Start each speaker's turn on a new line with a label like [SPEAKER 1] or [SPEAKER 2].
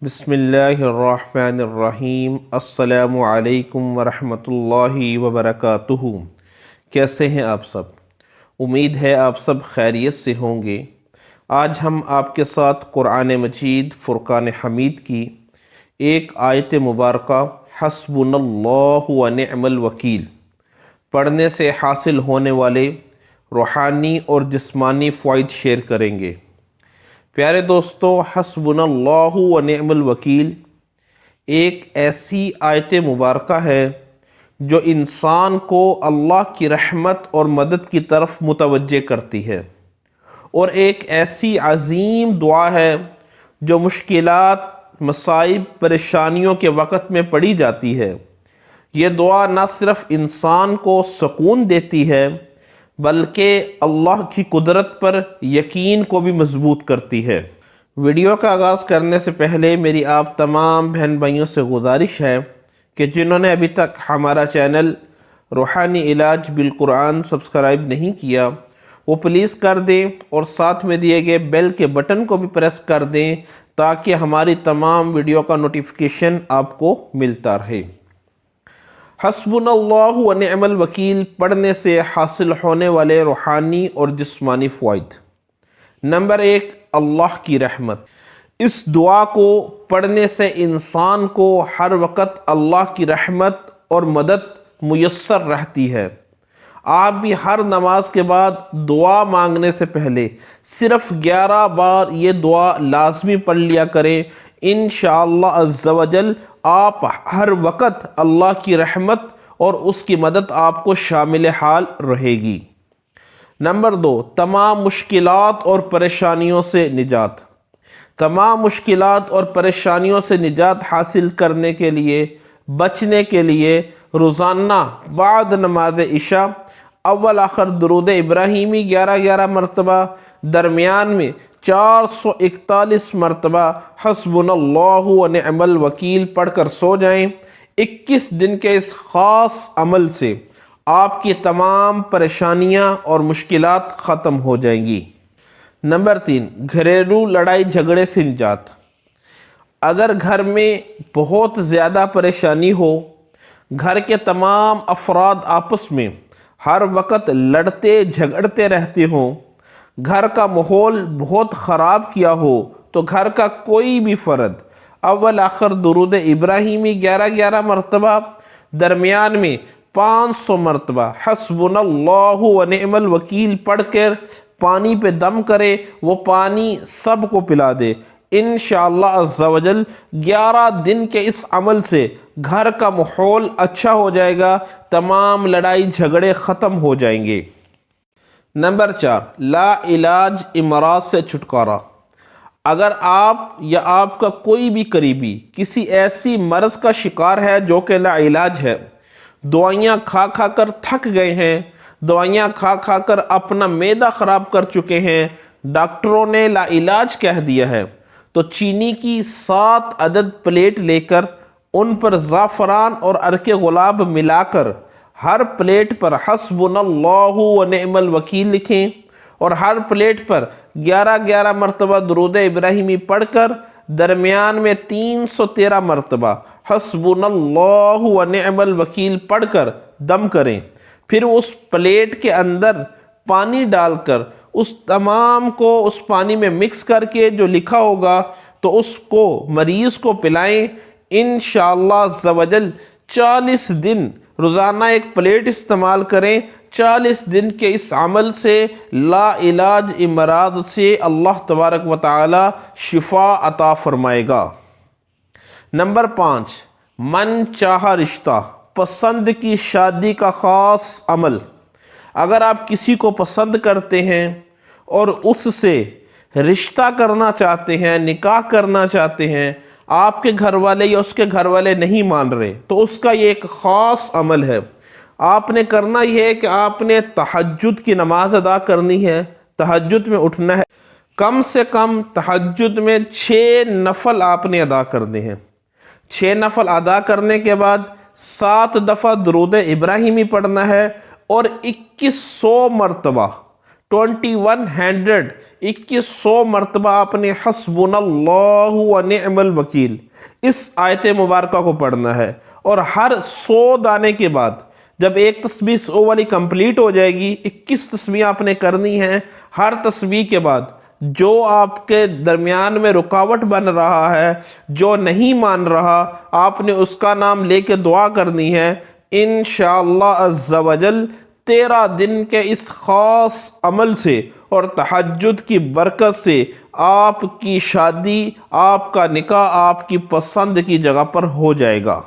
[SPEAKER 1] بسم اللہ الرحمن الرحیم۔ السلام علیکم ورحمۃ اللہ وبرکاتہ۔ کیسے ہیں آپ سب؟ امید ہے آپ سب خیریت سے ہوں گے۔ آج ہم آپ کے ساتھ قرآن مجید فرقان حمید کی ایک آیت مبارکہ حسبنا اللہ ونعم الوکیل پڑھنے سے حاصل ہونے والے روحانی اور جسمانی فوائد شیئر کریں گے۔ پیارے دوستو، حسبنا اللہ ونعم الوکیل ایک ایسی آیت مبارکہ ہے جو انسان کو اللہ کی رحمت اور مدد کی طرف متوجہ کرتی ہے، اور ایک ایسی عظیم دعا ہے جو مشکلات، مصائب، پریشانیوں کے وقت میں پڑھی جاتی ہے۔ یہ دعا نہ صرف انسان کو سکون دیتی ہے بلکہ اللہ کی قدرت پر یقین کو بھی مضبوط کرتی ہے۔ ویڈیو کا آغاز کرنے سے پہلے میری آپ تمام بہن بھائیوں سے گزارش ہے کہ جنہوں نے ابھی تک ہمارا چینل روحانی علاج بالقرآن سبسکرائب نہیں کیا وہ پلیز کر دیں، اور ساتھ میں دیے گئے بیل کے بٹن کو بھی پریس کر دیں تاکہ ہماری تمام ویڈیو کا نوٹیفیکیشن آپ کو ملتا رہے۔ حسبنا اللہ ونعم الوکیل پڑھنے سے حاصل ہونے والے روحانی اور جسمانی فوائد۔ نمبر 1، اللہ کی رحمت۔ اس دعا کو پڑھنے سے انسان کو ہر وقت اللہ کی رحمت اور مدد میسر رہتی ہے۔ آپ بھی ہر نماز کے بعد دعا مانگنے سے پہلے صرف 11 بار یہ دعا لازمی پڑھ لیا کریں۔ انشاءاللہ عز و جل آپ ہر وقت اللہ کی رحمت اور اس کی مدد آپ کو شامل حال رہے گی۔ نمبر 2، تمام مشکلات اور پریشانیوں سے نجات۔ تمام مشکلات اور پریشانیوں سے نجات حاصل کرنے کے لیے، بچنے کے لیے روزانہ بعد نماز عشاء اول آخر درود ابراہیمی 11 مرتبہ، درمیان میں 441 مرتبہ حسبنا اللہ ونعم الوکیل پڑھ کر سو جائیں۔ 21 دن کے اس خاص عمل سے آپ کی تمام پریشانیاں اور مشکلات ختم ہو جائیں گی۔ نمبر 3، گھریلو لڑائی جھگڑے سے نجات۔ اگر گھر میں بہت زیادہ پریشانی ہو، گھر کے تمام افراد آپس میں ہر وقت لڑتے جھگڑتے رہتے ہوں، گھر کا ماحول بہت خراب کیا ہو، تو گھر کا کوئی بھی فرد اول آخر درود ابراہیمی 11 مرتبہ، درمیان میں 500 مرتبہ حسبنا اللہ ونعم الوکیل پڑھ کر پانی پہ دم کرے، وہ پانی سب کو پلا دے۔ انشاءاللہ عز و جل 11 دن کے اس عمل سے گھر کا ماحول اچھا ہو جائے گا، تمام لڑائی جھگڑے ختم ہو جائیں گے۔ نمبر 4، لا علاج امراض سے چھٹکارا۔ اگر آپ یا آپ کا کوئی بھی قریبی کسی ایسی مرض کا شکار ہے جو کہ لا علاج ہے، دوائیاں کھا کھا کر تھک گئے ہیں، دوائیاں کھا کھا کر اپنا معدہ خراب کر چکے ہیں، ڈاکٹروں نے لا علاج کہہ دیا ہے، تو چینی کی 7 عدد پلیٹ لے کر ان پر زعفران اور عرق گلاب ملا کر ہر پلیٹ پر حسبنا اللہ ونعم الوکیل لکھیں، اور ہر پلیٹ پر 11 مرتبہ درود ابراہیمی پڑھ کر درمیان میں 313 مرتبہ حسبنا اللہ ونعم الوکیل پڑھ کر دم کریں۔ پھر اس پلیٹ کے اندر پانی ڈال کر اس تمام کو اس پانی میں مکس کر کے جو لکھا ہوگا تو اس کو مریض کو پلائیں۔ انشاءاللہ عز و جل 40 دن روزانہ ایک پلیٹ استعمال کریں۔ 40 دن کے اس عمل سے لا علاج امراض سے اللہ تبارک و تعالی شفا عطا فرمائے گا۔ نمبر 5، من چاہا رشتہ، پسند کی شادی کا خاص عمل۔ اگر آپ کسی کو پسند کرتے ہیں اور اس سے رشتہ کرنا چاہتے ہیں، نکاح کرنا چاہتے ہیں، آپ کے گھر والے یا اس کے گھر والے نہیں مان رہے، تو اس کا یہ ایک خاص عمل ہے۔ آپ نے کرنا یہ ہے کہ آپ نے تہجد کی نماز ادا کرنی ہے، تہجد میں اٹھنا ہے، کم سے کم تہجد میں 6 نفل آپ نے ادا کرنے ہیں۔ 6 نفل ادا کرنے کے بعد 7 دفعہ درود ابراہیمی پڑھنا ہے، اور 2100 مرتبہ 2100 مرتبہ آپ نے حسبنا اللہ و نعم الوکیل اس آیت مبارکہ کو پڑھنا ہے، اور ہر 100 دانے کے بعد جب ایک تسبیح 100 والی کمپلیٹ ہو جائے گی، 21 تسبیح آپ نے کرنی ہیں، ہر تسبیح کے بعد جو آپ کے درمیان میں رکاوٹ بن رہا ہے، جو نہیں مان رہا، آپ نے اس کا نام لے کے دعا کرنی ہے۔ انشاءاللہ عز و جل 13 دن کے اس خاص عمل سے اور تہجد کی برکت سے آپ کی شادی، آپ کا نکاح آپ کی پسند کی جگہ پر ہو جائے گا۔